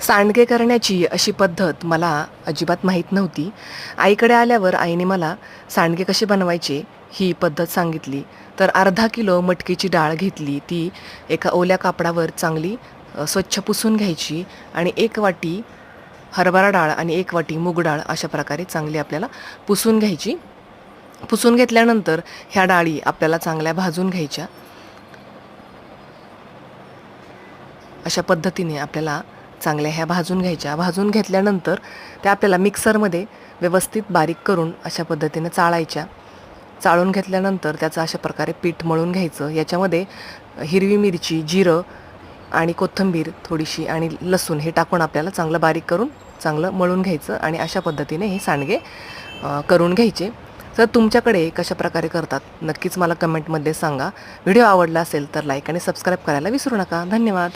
सांडगे करण्याची अशी पद्धत मला अजिबात माहीत नव्हती. आईकडे आल्यावर आईने मला सांडगे कसे बनवायचे ही पद्धत सांगितली. तर अर्धा किलो मटकीची डाळ घेतली. ती एका ओल्या कापडावर चांगली स्वच्छ पुसून घ्यायची आणि 1 वाटी हरभरा डाळ आणि 1 वाटी मूग डाळ अशा प्रकारे चांगली आपल्याला पुसून घ्यायची. पुसून घेतल्यानंतर ह्या डाळी आपल्याला चांगल्या भाजून घ्यायच्या. अशा पद्धतीने आपल्याला चांगल्या ह्या भाजून घ्यायच्या. भाजून घेतल्यानंतर त्या आपल्याला मिक्सरमध्ये व्यवस्थित बारीक करून अशा पद्धतीने चाळायच्या. चाळून घेतल्यानंतर त्याचं अशा प्रकारे पीठ मळून घ्यायचं. याच्यामध्ये हिरवी मिरची, जिरं आणि कोथिंबीर थोडीशी आणि लसूण हे टाकून आपल्याला चांगलं बारीक करून चांगलं मळून घ्यायचं आणि अशा पद्धतीने हे सांडगे करून घ्यायचे. तर तुमच्याकडे कशा प्रकारे करतात नक्कीच मला कमेंटमध्ये सांगा. व्हिडिओ आवडला असेल तर लाईक आणि सबस्क्राईब करायला विसरू नका. धन्यवाद.